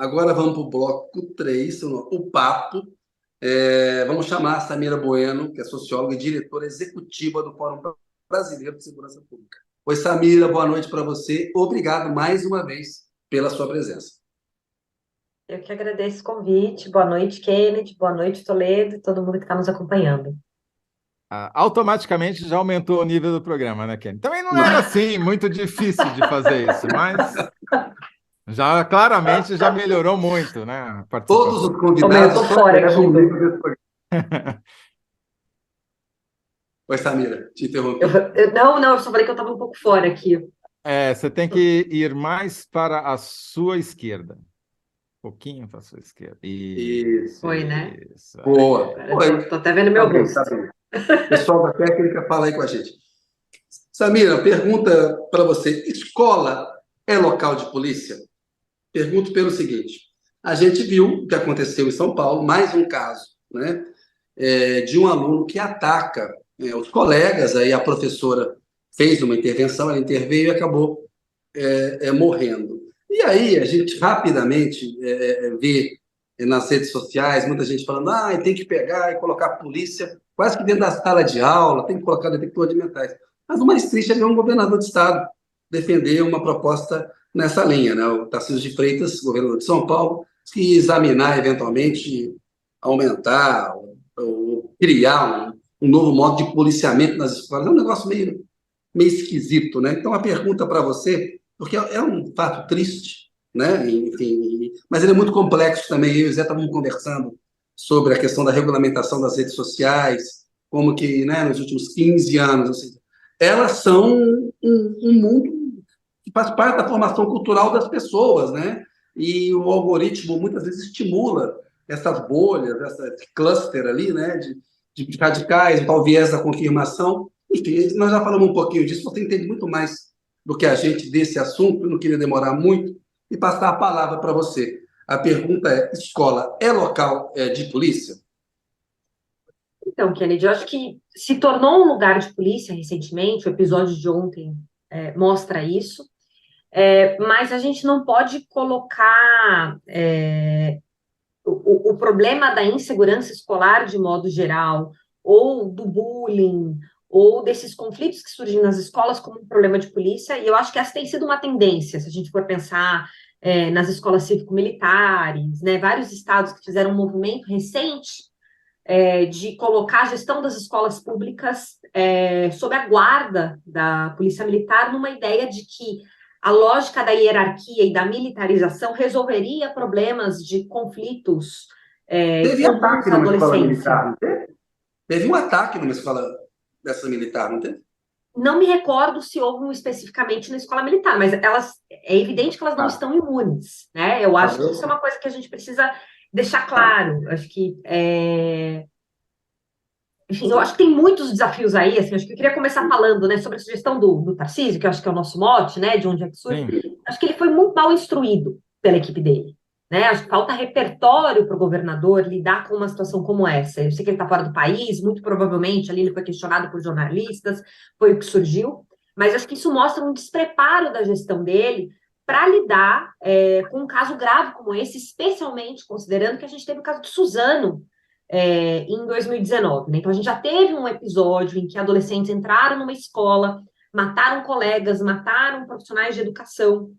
Agora vamos para o bloco 3, o papo. Vamos chamar a Samira Bueno, que é socióloga e diretora executiva do Fórum Brasileiro de Segurança Pública. Oi, Samira, boa noite para você. Obrigado mais uma vez pela sua presença. Eu que agradeço o convite. Boa noite, Kennedy. Boa noite, Toledo e todo mundo que está nos acompanhando. Automaticamente já aumentou o nível do programa, né, Kenny? Também não era assim muito difícil de fazer isso, mas já claramente já melhorou muito, né, a Todos participação. os Eu convidados estou só fora elevam aqui. o nível desse programa. Oi, Samira, te interrompi. Não, eu só falei que eu estava um pouco fora aqui. Você tem que ir mais para a sua esquerda. Um pouquinho para a sua esquerda. Isso, Foi, né? isso. Boa. Agora Oi. tô até vendo Tá meu bem, tá rosto. bem. Pessoal da técnica, fala aí com a gente. Samira, pergunta para você: escola é local de polícia? Pergunto pelo seguinte: a gente viu o que aconteceu em São Paulo, mais um caso, né, de um aluno que ataca os colegas, aí a professora fez uma intervenção, ela interveio e acabou morrendo. E aí a gente rapidamente vê nas redes sociais muita gente falando: tem que pegar e colocar a polícia quase que dentro da sala de aula, tem que colocar detector de metais. Mas o mais triste é ver um governador de estado defender uma proposta nessa linha, né? O Tarcísio de Freitas, governador de São Paulo, que examinar eventualmente aumentar ou criar um novo modo de policiamento nas escolas. É um negócio meio esquisito, né? Então, a pergunta para você, porque é um fato triste, né? Enfim, mas ele é muito complexo também. Eu e o Zé estávamos conversando sobre a questão da regulamentação das redes sociais, como que, né, nos últimos 15 anos, ou seja, elas são um mundo que faz parte da formação cultural das pessoas, né? E o algoritmo muitas vezes estimula essas bolhas, esse cluster ali, né, de radicais, o tal viés da confirmação. Enfim, nós já falamos um pouquinho disso, você entende muito mais do que a gente desse assunto, eu não queria demorar muito, e passar a palavra para você. A pergunta é: escola é local de polícia? Então, Kennedy, eu acho que se tornou um lugar de polícia recentemente, o episódio de ontem mostra isso, mas a gente não pode colocar o problema da insegurança escolar de modo geral, ou do bullying, ou desses conflitos que surgem nas escolas como um problema de polícia, e eu acho que essa tem sido uma tendência, se a gente for pensar nas escolas cívico-militares, né, vários estados que fizeram um movimento recente de colocar a gestão das escolas públicas sob a guarda da polícia militar, numa ideia de que a lógica da hierarquia e da militarização resolveria problemas de conflitos Teve comuns ataque à numa escola adolescência. militar, não teve? Teve um ataque numa escola dessa militar, não teve? Não me recordo se houve um especificamente na escola militar, mas é evidente que elas não Tá, estão imunes, né? Eu tá, acho que isso é uma coisa que a gente precisa deixar tá. claro. Acho que enfim, eu acho que tem muitos desafios aí, assim, acho que eu queria começar falando, né, sobre a sugestão do Tarcísio, que eu acho que é o nosso mote, né, de onde é que surge. Sim. Acho que ele foi muito mal instruído pela equipe dele, né, acho que falta repertório para o governador lidar com uma situação como essa. Eu sei que ele está fora do país, muito provavelmente ali ele foi questionado por jornalistas, foi o que surgiu, mas acho que isso mostra um despreparo da gestão dele para lidar com um caso grave como esse, especialmente considerando que a gente teve o caso de Suzano, em 2019, né? Então, a gente já teve um episódio em que adolescentes entraram numa escola, mataram colegas, mataram profissionais de educação,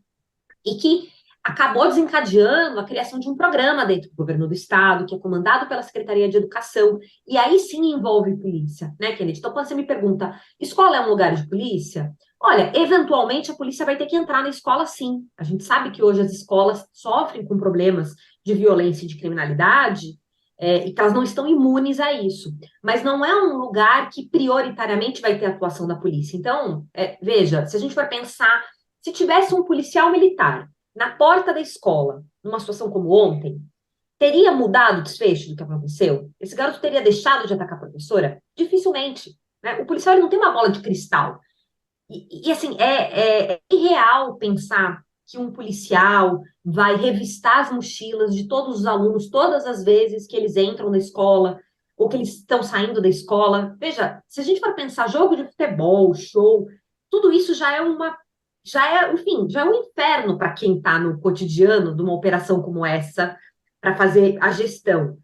e que acabou desencadeando a criação de um programa dentro do governo do estado, que é comandado pela Secretaria de Educação, e aí sim envolve polícia, né, Kennedy? Então, quando você me pergunta, escola é um lugar de polícia? Olha, eventualmente a polícia vai ter que entrar na escola, sim. A gente sabe que hoje as escolas sofrem com problemas de violência e de criminalidade, e que elas não estão imunes a isso. Mas não é um lugar que prioritariamente vai ter atuação da polícia. Então, veja, se a gente for pensar, se tivesse um policial militar na porta da escola, numa situação como ontem, teria mudado o desfecho do que aconteceu? Esse garoto teria deixado de atacar a professora? Dificilmente. Né? O policial ele não tem uma bola de cristal. Assim, é irreal pensar que um policial vai revistar as mochilas de todos os alunos todas as vezes que eles entram na escola ou que eles estão saindo da escola. Veja, se a gente for pensar jogo de futebol, show, tudo isso já é uma enfim, já é um inferno para quem está no cotidiano de uma operação como essa, para fazer a gestão.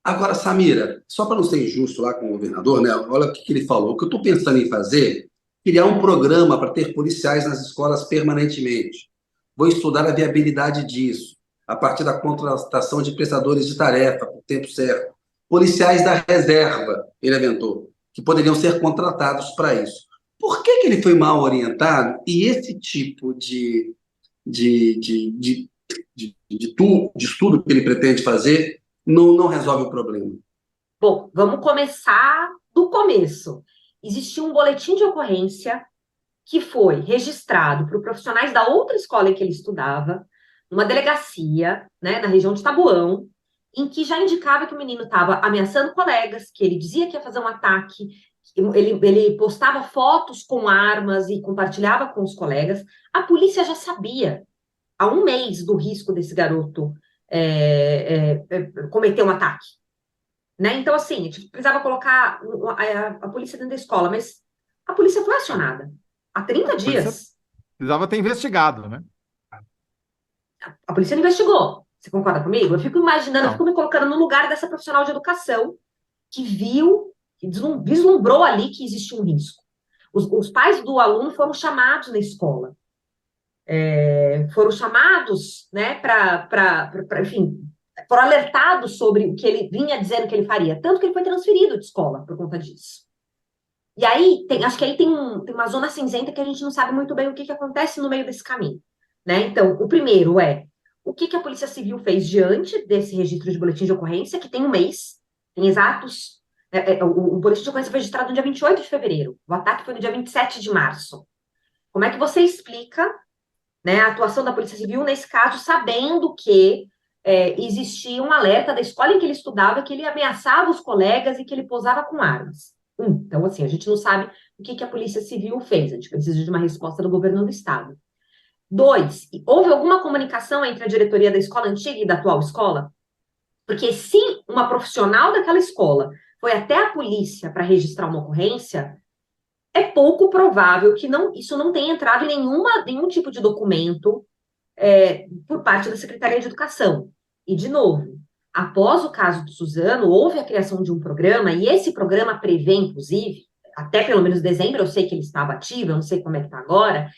Agora, Samira, só para não ser injusto lá com o governador, né? Olha o que ele falou. O que eu estou pensando em fazer, criar um programa para ter policiais nas escolas permanentemente. Vou estudar a viabilidade disso, a partir da contratação de prestadores de tarefa, por tempo certo. Policiais da reserva, ele aventou, que poderiam ser contratados para isso. Por que ele foi mal orientado e esse tipo de, de, de, de estudo que ele pretende fazer não resolve o problema? Bom, vamos começar do começo. Existia um boletim de ocorrência que foi registrado por profissionais da outra escola em que ele estudava, numa delegacia, né, na região de Taboão, em que já indicava que o menino estava ameaçando colegas, que ele dizia que ia fazer um ataque, ele postava fotos com armas e compartilhava com os colegas. A polícia já sabia, há um mês, do risco desse garoto cometer um ataque. Né? Então, assim, a gente precisava colocar a polícia dentro da escola, mas a polícia foi acionada há 30 dias. Precisava ter investigado, né? A polícia não investigou. Você concorda comigo? Eu fico imaginando, eu fico me colocando no lugar dessa profissional de educação que viu, que vislumbrou ali que existia um risco. Os pais do aluno foram chamados na escola. Foram chamados, né, enfim, foram alertados sobre o que ele vinha dizendo que ele faria. Tanto que ele foi transferido de escola por conta disso. E aí, acho que aí tem uma zona cinzenta que a gente não sabe muito bem o que acontece no meio desse caminho. Né? Então, o primeiro o que a Polícia Civil fez diante desse registro de boletim de ocorrência, que tem um mês, tem exatos... o boletim de ocorrência foi registrado no dia 28 de fevereiro. O ataque foi no dia 27 de março. Como é que você explica, né, a atuação da Polícia Civil nesse caso, sabendo que existia um alerta da escola em que ele estudava, que ele ameaçava os colegas e que ele posava com armas? Então, assim, a gente não sabe o que a Polícia Civil fez. A gente precisa de uma resposta do governo do Estado. 2, houve alguma comunicação entre a diretoria da escola antiga e da atual escola? Porque se uma profissional daquela escola foi até a polícia para registrar uma ocorrência, é pouco provável que isso não tenha entrado em nenhum tipo de documento por parte da Secretaria de Educação. E, de novo, após o caso do Suzano, houve a criação de um programa, e esse programa prevê, inclusive, até pelo menos dezembro, eu sei que ele estava ativo, eu não sei como é que está agora,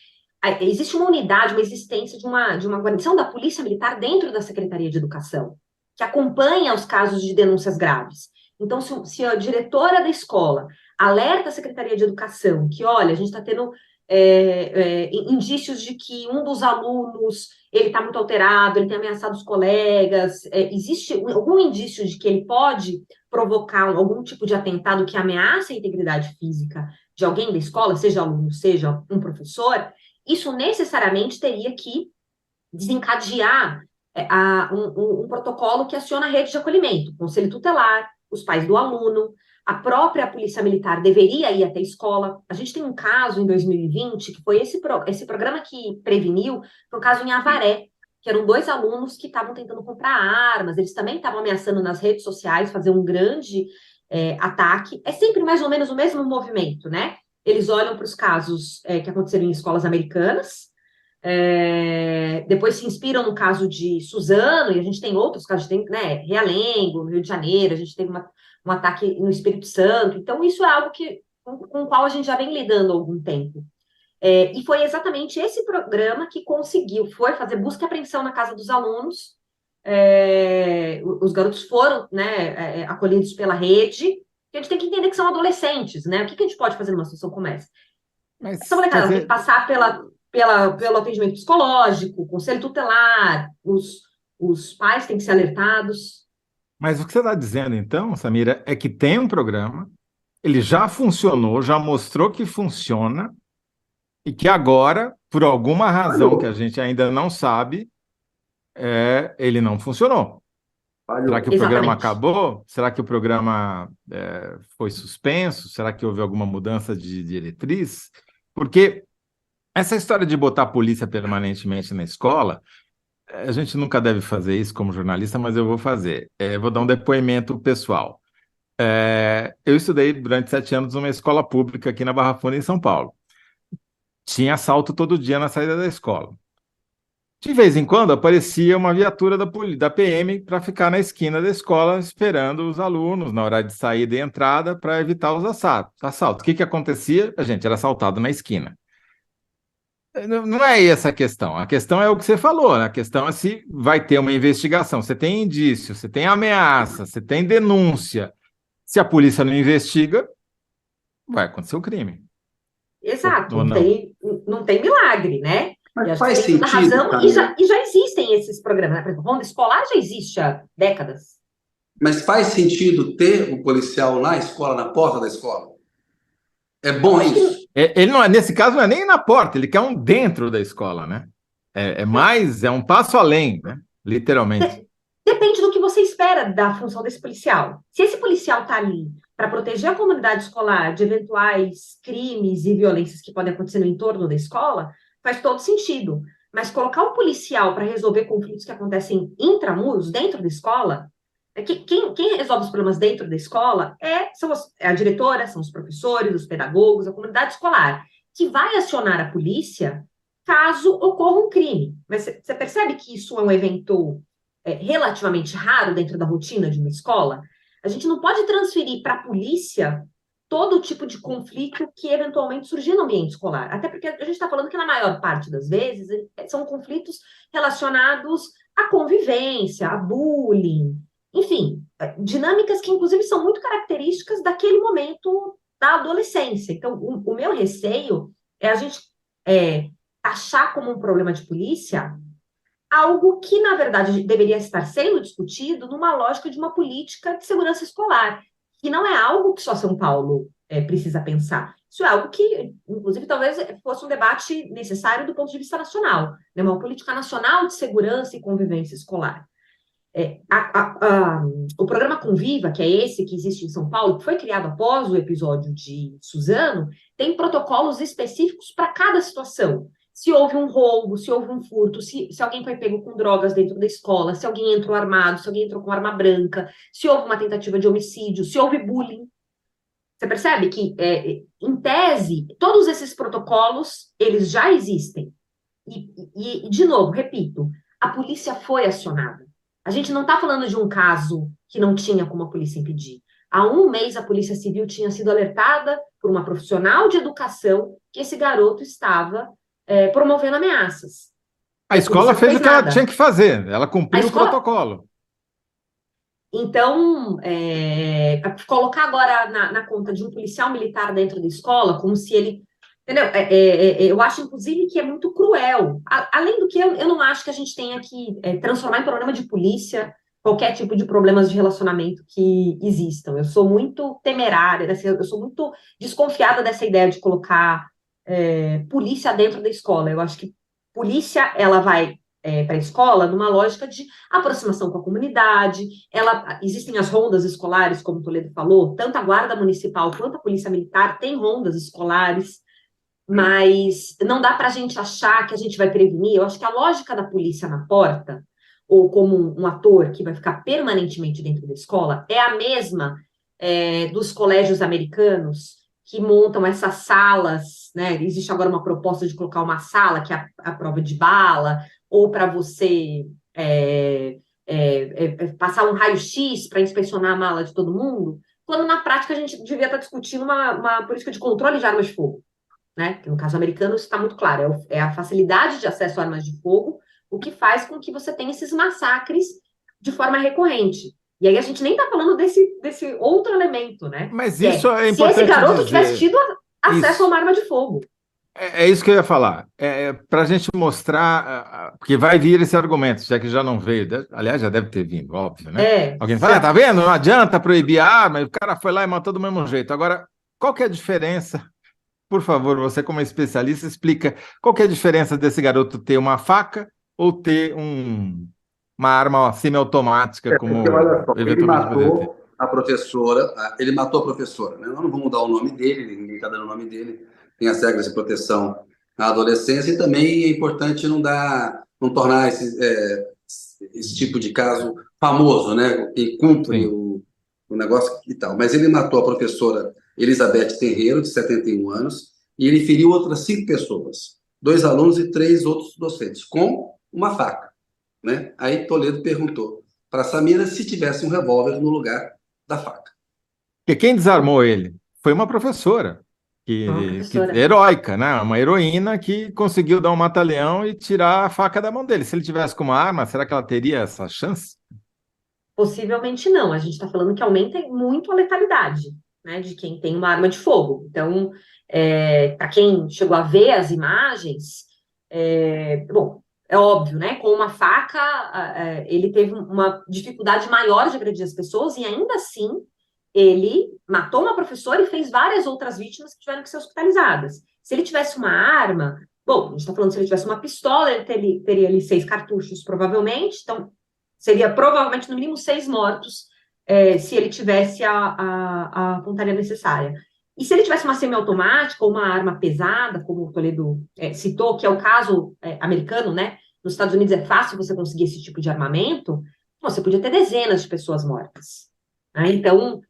existe uma unidade, uma existência de uma guarnição da Polícia Militar dentro da Secretaria de Educação, que acompanha os casos de denúncias graves. Então, se a diretora da escola alerta a Secretaria de Educação que, olha, a gente está tendo indícios de que um dos alunos ele está muito alterado, ele tem ameaçado os colegas, existe algum indício de que ele pode provocar algum tipo de atentado que ameaça a integridade física de alguém da escola, seja aluno, seja um professor, isso necessariamente teria que desencadear um protocolo que aciona a rede de acolhimento, o conselho tutelar, os pais do aluno, a própria Polícia Militar deveria ir até a escola. A gente tem um caso em 2020, que foi esse programa que preveniu, foi um caso em Avaré, que eram 2 alunos que estavam tentando comprar armas, eles também estavam ameaçando nas redes sociais fazer um grande ataque. É sempre mais ou menos o mesmo movimento, né? Eles olham para os casos que aconteceram em escolas americanas, depois se inspiram no caso de Suzano, e a gente tem outros casos, tem, né, Realengo, no Rio de Janeiro, a gente teve um ataque no Espírito Santo, então isso é algo com o qual a gente já vem lidando há algum tempo. E foi exatamente esse programa que foi fazer busca e apreensão na casa dos alunos, os garotos foram, né, acolhidos pela rede, e a gente tem que entender que são adolescentes, né, o que a gente pode fazer numa situação como essa? Essa molecada tem que passar pelo atendimento psicológico, conselho tutelar, os pais têm que ser alertados. Mas o que você está dizendo, então, Samira, é que tem um programa, ele já funcionou, já mostrou que funciona, e que agora, por alguma razão que a gente ainda não sabe, ele não funcionou. Será que o programa acabou? Será que o programa foi suspenso? Será que houve alguma mudança de diretriz? Porque essa história de botar a polícia permanentemente na escola, a gente nunca deve fazer isso como jornalista, mas eu vou fazer. Vou dar um depoimento pessoal. Eu estudei durante 7 anos numa escola pública aqui na Barra Funda, em São Paulo. tinha assalto todo dia na saída da escola. De vez em quando aparecia uma viatura da PM para ficar na esquina da escola esperando os alunos na hora de saída e entrada para evitar os assaltos. O que acontecia? A gente era assaltado na esquina. Não é essa a questão. A questão é o que você falou, né? A questão é se vai ter uma investigação. Você tem indício, você tem ameaça, você tem denúncia. Se a polícia não investiga, vai acontecer o crime. Exato, Ou não não? não tem milagre, né? E Mas acho faz que tem toda a sentido, razão, Camila. e já existem esses programas, né? Por exemplo, ronda escolar já existe há décadas. Mas faz sentido ter um policial na escola, na porta da escola? É Eu bom acho que isso? Ele não é, nesse caso, não é nem na porta, ele quer um dentro da escola, né? É um passo além, né? Literalmente. depende do que você espera da função desse policial. Se esse policial está ali para proteger a comunidade escolar de eventuais crimes e violências que podem acontecer no entorno da escola, faz todo sentido. Mas colocar um policial para resolver conflitos que acontecem intramuros, dentro da escola, quem resolve os problemas dentro da escola é a diretora, são os professores, os pedagogos, a comunidade escolar, que vai acionar a polícia caso ocorra um crime. Mas você percebe que isso é um evento relativamente raro dentro da rotina de uma escola? A gente não pode transferir para a polícia todo tipo de conflito que eventualmente surgir no ambiente escolar. Até porque a gente está falando que, na maior parte das vezes, são conflitos relacionados à convivência, a bullying, enfim, dinâmicas que, inclusive, são muito características daquele momento da adolescência. Então, o meu receio é a gente achar como um problema de polícia algo que, na verdade, deveria estar sendo discutido numa lógica de uma política de segurança escolar, que não é algo que só São Paulo precisa pensar. Isso é algo que, inclusive, talvez fosse um debate necessário do ponto de vista nacional, né? Uma política nacional de segurança e convivência escolar. O programa Conviva, que é esse que existe em São Paulo, que foi criado após o episódio de Suzano, tem protocolos específicos para cada situação. Se houve um roubo, se houve um furto, se alguém foi pego com drogas dentro da escola, se alguém entrou armado, se alguém entrou com arma branca, se houve uma tentativa de homicídio, se houve bullying. Você percebe que, em tese, todos esses protocolos, eles já existem. E, de novo, repito, a polícia foi acionada. A gente não está falando de um caso que não tinha como a polícia impedir. Há um mês, a Polícia Civil tinha sido alertada por uma profissional de educação que esse garoto estava promovendo ameaças. A escola fez o que ela tinha que fazer, ela A cumpriu o escola... protocolo. Então, colocar agora na conta de um policial militar dentro da escola, como se ele... Entendeu? Eu acho, inclusive, que é muito cruel. Além do que, eu não acho que a gente tenha que transformar em problema de polícia qualquer tipo de problemas de relacionamento que existam. Eu sou muito temerária, eu sou muito desconfiada dessa ideia de colocar polícia dentro da escola. Eu acho que polícia, ela vai para a escola numa lógica de aproximação com a comunidade. Existem as rondas escolares, como o Toledo falou, tanto a Guarda Municipal quanto a Polícia Militar tem rondas escolares, mas não dá para a gente achar que a gente vai prevenir. Eu acho que a lógica da polícia na porta, ou como um ator que vai ficar permanentemente dentro da escola, é a mesma dos colégios americanos, que montam essas salas, né? Existe agora uma proposta de colocar uma sala, que é a prova de bala, ou para você passar um raio-x para inspecionar a mala de todo mundo, quando na prática a gente devia estar discutindo uma política de controle de armas de fogo. Né? Que no caso americano isso está muito claro, é a facilidade de acesso a armas de fogo, o que faz com que você tenha esses massacres de forma recorrente. E aí a gente nem está falando desse outro elemento, né? Mas isso é se esse importante garoto dizer. tivesse tido acesso Isso. a uma arma de fogo. É isso que eu ia falar. Para a gente mostrar, porque vai vir esse argumento, já que já não veio. Aliás, já deve ter vindo, óbvio, né? Alguém fala, tá vendo? Não adianta proibir a arma, o cara foi lá e matou do mesmo jeito. Agora, qual que é a diferença? Por favor, você como especialista, explica qual que é a diferença desse garoto ter uma faca ou ter uma arma semiautomática, como Porque, olha só, ele eventualmente poderia ter. Ele matou a professora, né? Nós não vamos dar o nome dele, ninguém está dando o nome dele, tem as regras de proteção à adolescência, e também é importante não tornar esse tipo de caso famoso, né? Quem cumpre o negócio e tal. Mas ele matou a professora Elizabeth Terreiro, de 71 anos, e ele feriu outras 5 pessoas, 2 alunos e 3 outros docentes, com uma faca, né? Aí Toledo perguntou para Samira se tivesse um revólver no lugar da faca. Porque quem desarmou ele foi uma professora, Uma professora. heróica, né? Uma heroína que conseguiu dar um mata-leão e tirar a faca da mão dele. Se ele tivesse com uma arma, será que ela teria essa chance? Possivelmente não. A gente está falando que aumenta muito a letalidade, né, de quem tem uma arma de fogo. Então, para quem chegou a ver as imagens, bom, é óbvio, né? Com uma faca, ele teve uma dificuldade maior de agredir as pessoas e ainda assim ele matou uma professora e fez várias outras vítimas que tiveram que ser hospitalizadas. Se ele tivesse uma arma, bom, a gente está falando se ele tivesse uma pistola, ele teria ali 6 cartuchos, provavelmente, então seria provavelmente no mínimo 6 mortos, se ele tivesse a pontaria necessária. E se ele tivesse uma semiautomática ou uma arma pesada, como o Toledo citou, que é o caso americano, né? Nos Estados Unidos é fácil você conseguir esse tipo de armamento, você podia ter dezenas de pessoas mortas, né? Então,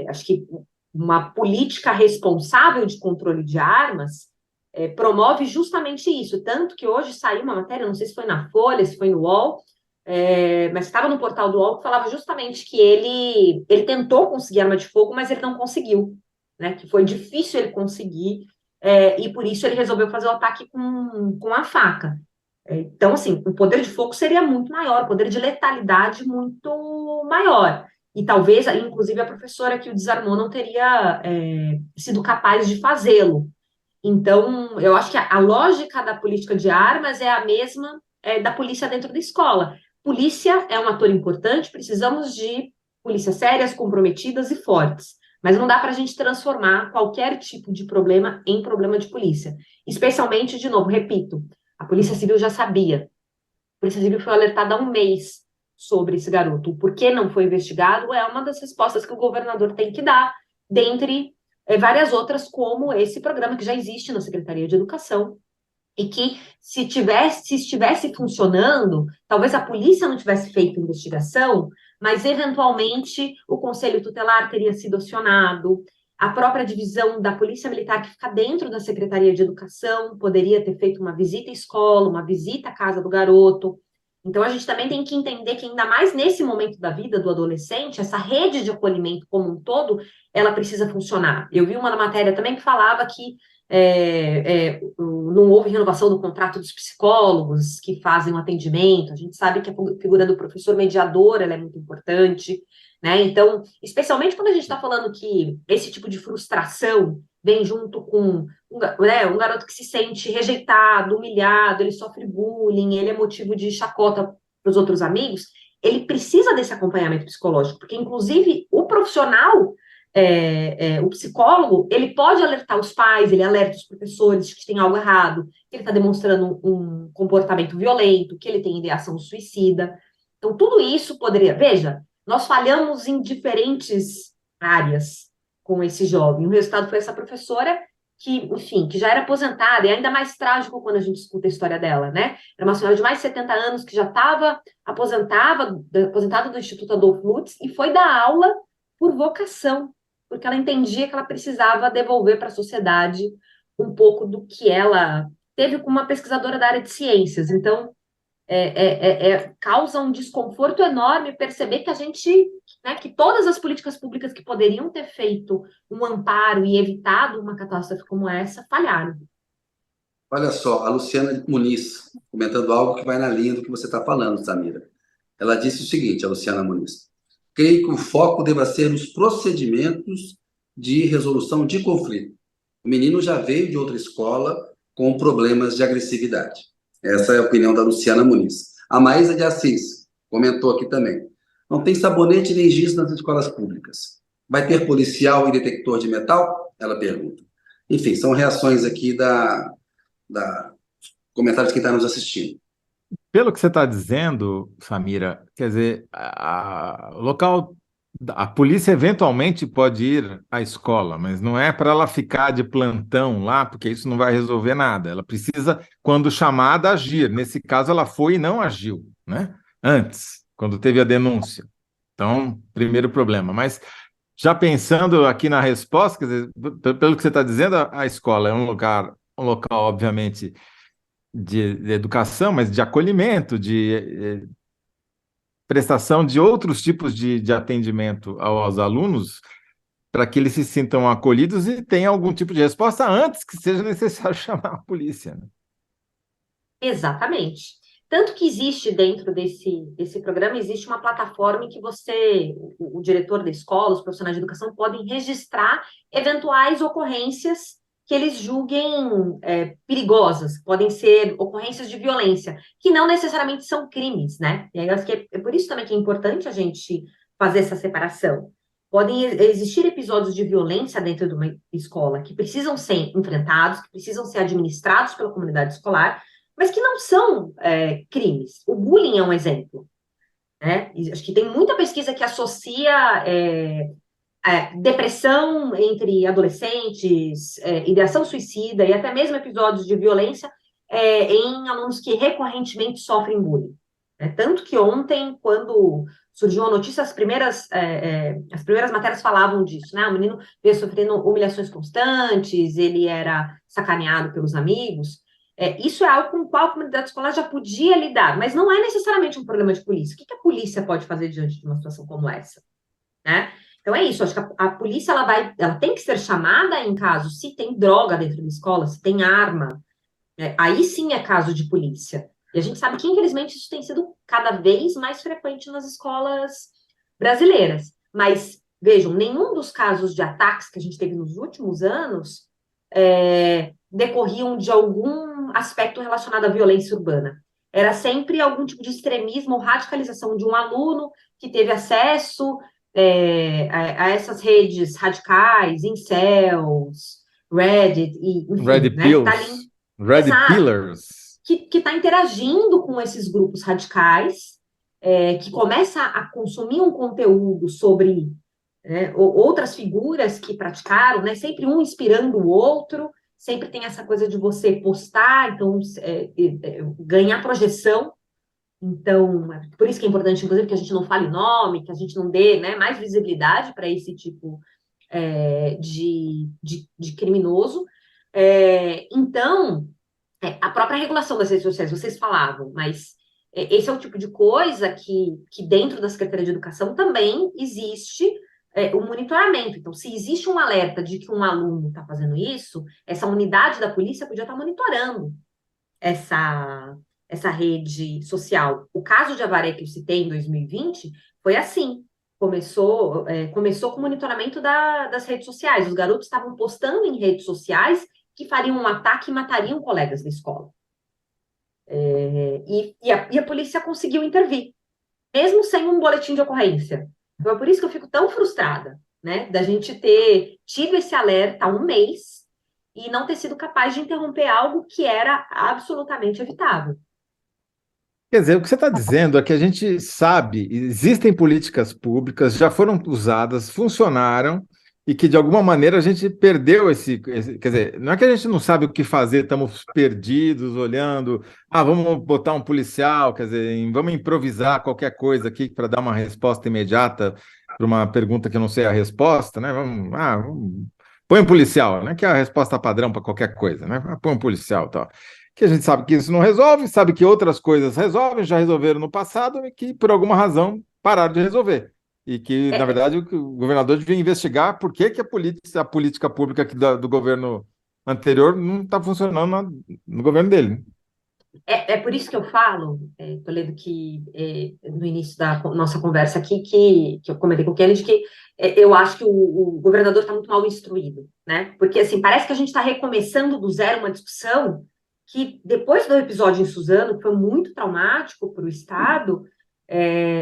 acho que uma política responsável de controle de armas promove justamente isso. Tanto que hoje saiu uma matéria, não sei se foi na Folha, se foi no UOL, mas estava no portal do UOL que falava justamente que ele tentou conseguir arma de fogo, mas ele não conseguiu, né? Que foi difícil ele conseguir, e por isso ele resolveu fazer o ataque com a faca. Então, assim, o poder de fogo seria muito maior, o poder de letalidade muito maior. E talvez, inclusive, a professora que o desarmou não teria sido capaz de fazê-lo. Então, eu acho que a lógica da política de armas é a mesma da polícia dentro da escola. Polícia é um ator importante, precisamos de polícias sérias, comprometidas e fortes. Mas não dá para a gente transformar qualquer tipo de problema em problema de polícia. Especialmente, de novo, repito, a Polícia Civil já sabia. A Polícia Civil foi alertada há um mês sobre esse garoto. O porquê não foi investigado é uma das respostas que o governador tem que dar, dentre várias outras, como esse programa que já existe na Secretaria de Educação, e que, se estivesse funcionando, talvez a polícia não tivesse feito investigação, mas, eventualmente, o Conselho Tutelar teria sido acionado, a própria divisão da Polícia Militar, que fica dentro da Secretaria de Educação, poderia ter feito uma visita à escola, uma visita à casa do garoto. Então, a gente também tem que entender que, ainda mais nesse momento da vida do adolescente, essa rede de acolhimento como um todo, ela precisa funcionar. Eu vi uma matéria também que falava que não houve renovação do contrato dos psicólogos que fazem o atendimento. A gente sabe que a figura do professor mediador ela é muito importante, né? Então, especialmente quando a gente está falando que esse tipo de frustração vem junto com um garoto que se sente rejeitado, humilhado, ele sofre bullying, ele é motivo de chacota para os outros amigos, ele precisa desse acompanhamento psicológico, porque, inclusive, o profissional, o psicólogo, ele pode alertar os pais, ele alerta os professores de que tem algo errado, que ele está demonstrando um comportamento violento, que ele tem ideação suicida. Então, tudo isso poderia... Veja, nós falhamos em diferentes áreas com esse jovem. O resultado foi essa professora que, enfim, que já era aposentada, e ainda mais trágico quando a gente escuta a história dela, né? Era uma senhora de mais de 70 anos que já estava aposentada do Instituto Adolfo Lutz e foi dar aula por vocação, porque ela entendia que ela precisava devolver para a sociedade um pouco do que ela teve como uma pesquisadora da área de ciências. Então, causa um desconforto enorme perceber que a gente, né, que todas as políticas públicas que poderiam ter feito um amparo e evitado uma catástrofe como essa, falharam. Olha só, a Luciana Muniz, comentando algo que vai na linha do que você está falando, Samira. Ela disse o seguinte, a Luciana Muniz: creio que o foco deva ser nos procedimentos de resolução de conflito. O menino já veio de outra escola com problemas de agressividade. Essa é a opinião da Luciana Muniz. A Maísa de Assis comentou aqui também: não tem sabonete nem giz nas escolas públicas. Vai ter policial e detector de metal? Ela pergunta. Enfim, são reações aqui da comentários de quem está nos assistindo. Pelo que você está dizendo, Samira, quer dizer, o local, a polícia eventualmente pode ir à escola, mas não é para ela ficar de plantão lá, porque isso não vai resolver nada. Ela precisa, quando chamada, agir. Nesse caso, ela foi e não agiu, né? Antes, quando teve a denúncia. Então, primeiro problema. Mas já pensando aqui na resposta, quer dizer, pelo que você está dizendo, a escola é um local, obviamente, de educação, mas de acolhimento, de prestação de outros tipos de atendimento aos alunos, para que eles se sintam acolhidos e tenham algum tipo de resposta antes que seja necessário chamar a polícia, né? Exatamente. Tanto que existe dentro desse programa, existe uma plataforma em que o diretor da escola, os profissionais de educação, podem registrar eventuais ocorrências que eles julguem perigosas, podem ser ocorrências de violência, que não necessariamente são crimes, né? E aí eu acho que é por isso também que é importante a gente fazer essa separação. Podem existir episódios de violência dentro de uma escola que precisam ser enfrentados, que precisam ser administrados pela comunidade escolar, mas que não são crimes. O bullying é um exemplo, né? E acho que tem muita pesquisa que associa depressão entre adolescentes, ideação suicida e até mesmo episódios de violência em alunos que recorrentemente sofrem bullying. Tanto que ontem, quando surgiu a notícia, as primeiras matérias falavam disso, né? O menino veio sofrendo humilhações constantes, ele era sacaneado pelos amigos. Isso é algo com o qual a comunidade escolar já podia lidar, mas não é necessariamente um problema de polícia. O que a polícia pode fazer diante de uma situação como essa, né? Então é isso, acho que a polícia ela tem que ser chamada em caso se tem droga dentro da escola, se tem arma, aí sim é caso de polícia. E a gente sabe que, infelizmente, isso tem sido cada vez mais frequente nas escolas brasileiras. Mas, vejam, nenhum dos casos de ataques que a gente teve nos últimos anos decorriam de algum aspecto relacionado à violência urbana. Era sempre algum tipo de extremismo ou radicalização de um aluno que teve acesso a essas redes radicais, incels, Reddit, e, enfim, Red né, que tá ali, Pills, Red exato, Pillars. que está interagindo com esses grupos radicais, que começa a consumir um conteúdo sobre outras figuras que praticaram, né, sempre um inspirando o outro, sempre tem essa coisa de você postar, então ganhar projeção. Então, por isso que é importante, inclusive, que a gente não fale nome, que a gente não dê, né, mais visibilidade para esse tipo de criminoso. Então, a própria regulação das redes sociais, vocês falavam, mas esse é o tipo de coisa que dentro da Secretaria de Educação também existe o monitoramento. Então, se existe um alerta de que um aluno está fazendo isso, essa unidade da polícia podia estar monitorando essa rede social. O caso de Avaré que eu citei em 2020 foi assim. Começou com o monitoramento das redes sociais. Os garotos estavam postando em redes sociais que fariam um ataque e matariam colegas da escola. E a polícia conseguiu intervir, mesmo sem um boletim de ocorrência. Então é por isso que eu fico tão frustrada, né, da gente ter tido esse alerta há um mês e não ter sido capaz de interromper algo que era absolutamente evitável. Quer dizer, o que você está dizendo é que a gente sabe, existem políticas públicas, já foram usadas, funcionaram, e que de alguma maneira a gente perdeu quer dizer, não é que a gente não sabe o que fazer, estamos perdidos, olhando, vamos botar um policial, quer dizer, vamos improvisar qualquer coisa aqui para dar uma resposta imediata para uma pergunta que eu não sei a resposta, né? Põe um policial, né? Que é a resposta padrão para qualquer coisa, né? Põe um policial, tal. Que a gente sabe que isso não resolve, sabe que outras coisas resolvem, já resolveram no passado e que, por alguma razão, pararam de resolver. E que, na verdade, o governador devia investigar por que a política pública aqui do governo anterior não está funcionando no governo dele. É por isso que eu falo, Toledo, que no início da nossa conversa aqui, que eu comentei com o Kennedy, que eu acho que o governador está muito mal instruído, né? Porque, assim, parece que a gente está recomeçando do zero uma discussão que, depois do episódio em Suzano, que foi muito traumático para o Estado,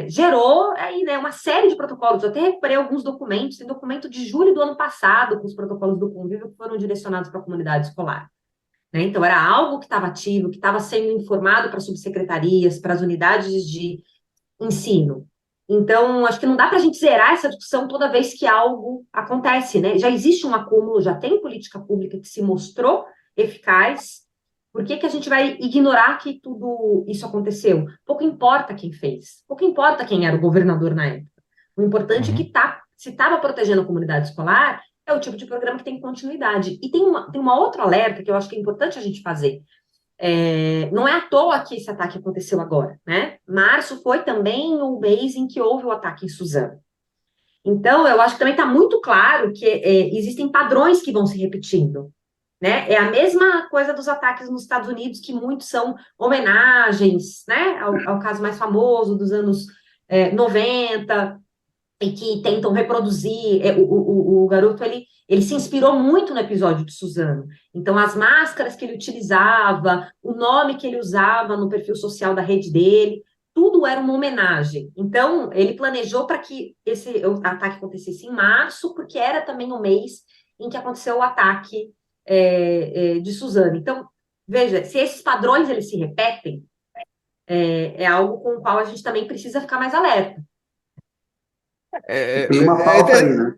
gerou aí, né, uma série de protocolos. Eu até recuperei alguns documentos, tem documento de julho do ano passado, com os protocolos do convívio que foram direcionados para a comunidade escolar. Né? Então, era algo que estava ativo, que estava sendo informado para subsecretarias, para as unidades de ensino. Então, acho que não dá para a gente zerar essa discussão toda vez que algo acontece, né? Já existe um acúmulo, já tem política pública que se mostrou eficaz. Por que a gente vai ignorar que tudo isso aconteceu? Pouco importa quem fez, pouco importa quem era o governador na época. O importante é que está se estava protegendo a comunidade escolar, é o tipo de programa que tem continuidade. E tem uma outra alerta que eu acho que é importante a gente fazer. Não é à toa que esse ataque aconteceu agora, né? Março foi também o mês em que houve o ataque em Suzano. Então, eu acho que também está muito claro que existem padrões que vão se repetindo, né? É a mesma coisa dos ataques nos Estados Unidos, que muitos são homenagens, né? Ao caso mais famoso dos anos 90, e que tentam reproduzir. O garoto, ele se inspirou muito no episódio de Suzano. Então, as máscaras que ele utilizava, o nome que ele usava no perfil social da rede dele, tudo era uma homenagem. Então, ele planejou para que esse ataque acontecesse em março, porque era também o mês em que aconteceu o ataque de Suzano. Então, veja, se esses padrões eles se repetem, é algo com o qual a gente também precisa ficar mais alerta. Tem uma pauta aí, né?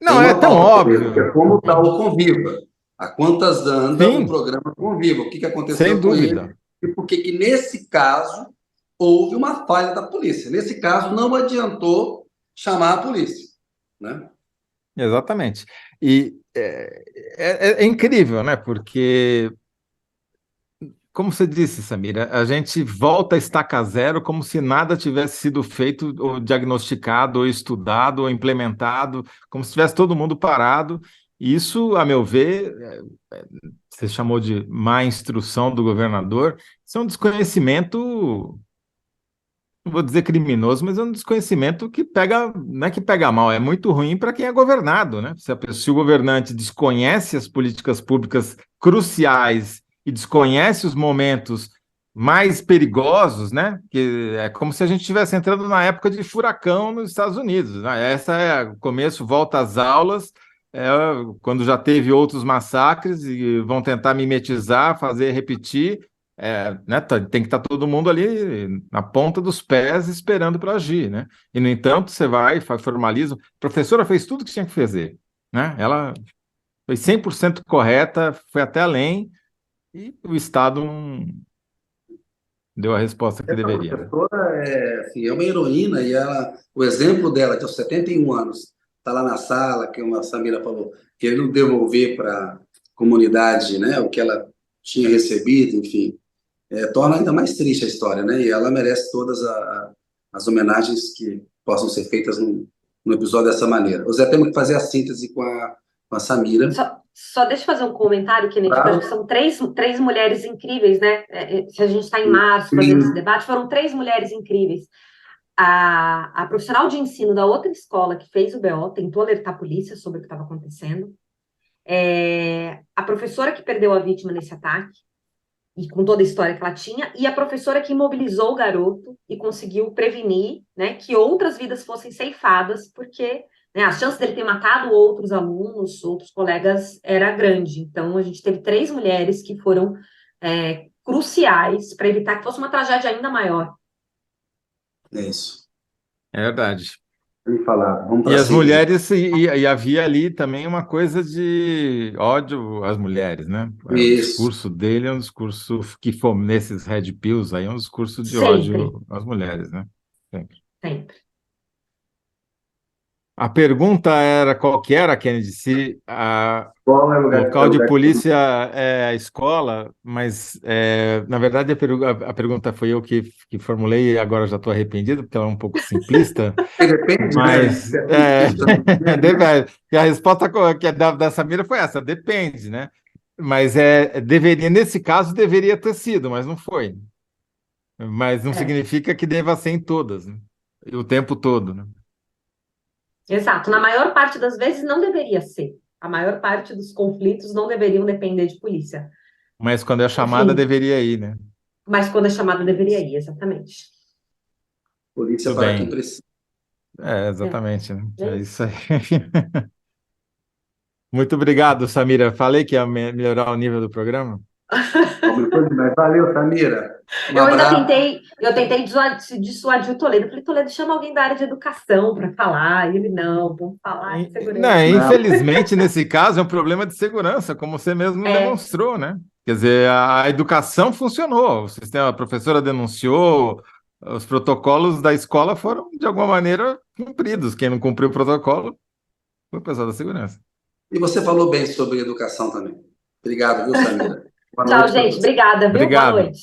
Não, é tão óbvio. É como está o Conviva. Há quantas anda o programa Conviva? O que aconteceu Sem com dúvida. ele? E por que nesse caso houve uma falha da polícia? Nesse caso, não adiantou chamar a polícia, né? Exatamente. E é incrível, né? Porque, como você disse, Samira, a gente volta a estaca zero como se nada tivesse sido feito, ou diagnosticado, ou estudado, ou implementado, como se tivesse todo mundo parado. Isso, a meu ver, você chamou de má instrução do governador, isso é um desconhecimento, não vou dizer criminoso, mas é um desconhecimento que pega, não é que pega mal, é muito ruim para quem é governado, né? Se o governante desconhece as políticas públicas cruciais e desconhece os momentos mais perigosos, né? Que é como se a gente estivesse entrando na época de furacão nos Estados Unidos, né? Essa é o começo, volta às aulas, quando já teve outros massacres e vão tentar mimetizar, fazer repetir. Né, tem que estar todo mundo ali na ponta dos pés esperando para agir, né? E, no entanto, você vai, formaliza. A professora fez tudo o que tinha que fazer, né? Ela foi 100% correta, foi até além, e o Estado não deu a resposta que deveria. A professora é uma heroína, e o exemplo dela, de aos 71 anos, está lá na sala, que a Samira falou, querendo devolver para a comunidade, né, o que ela tinha recebido, enfim. Torna ainda mais triste a história, né? E ela merece todas as homenagens que possam ser feitas no episódio dessa maneira. O Zé, temos que fazer a síntese com a Samira. Só deixa eu fazer um comentário, Kennedy, porque acho que são três mulheres incríveis, né? Se a gente está em março fazendo esse debate, foram 3 mulheres incríveis. A profissional de ensino da outra escola que fez o BO tentou alertar a polícia sobre o que estava acontecendo. A professora que perdeu a vítima nesse ataque, e com toda a história que ela tinha, e a professora que imobilizou o garoto e conseguiu prevenir, né, que outras vidas fossem ceifadas, porque, né, a chance dele ter matado outros alunos, outros colegas, era grande. Então, a gente teve 3 mulheres que foram cruciais para evitar que fosse uma tragédia ainda maior. É isso. É verdade. Vamos e as mulheres, e havia ali também uma coisa de ódio às mulheres, né? O discurso dele é um discurso que foi nesses Red Pills aí, é um discurso de ódio às mulheres, né? Sempre. A pergunta era qual que era, Kennedy, se o local de polícia é a escola, mas na verdade a pergunta foi eu que formulei e agora já estou arrependido, porque ela é um pouco simplista. Depende, mas a resposta que da Samira foi essa, depende, né? Mas deveria, nesse caso, deveria ter sido, mas não foi. Mas não significa que deva ser em todas, né? O tempo todo, né? Exato. Na maior parte das vezes não deveria ser. A maior parte dos conflitos não deveriam depender de polícia. Mas quando é chamada, deveria ir, né? Mas quando é chamada, deveria ir, exatamente. Polícia para quem precisa. Exatamente. Né? É isso aí. Muito obrigado, Samira. Falei que ia melhorar o nível do programa. Valeu, Samira. Eu tentei dissuadir o Toledo. Eu falei, Toledo, chama alguém da área de educação para falar. E ele, não, vamos falar de segurança. Não, infelizmente, nesse caso, é um problema de segurança, como você mesmo demonstrou, né? Quer dizer, a educação funcionou, a professora denunciou, os protocolos da escola foram, de alguma maneira, cumpridos. Quem não cumpriu o protocolo foi o pessoal da segurança. E você falou bem sobre educação também. Obrigado, viu, Samira? Boa Tchau, noite para gente. você. Obrigada, viu? Boa Obrigado. noite.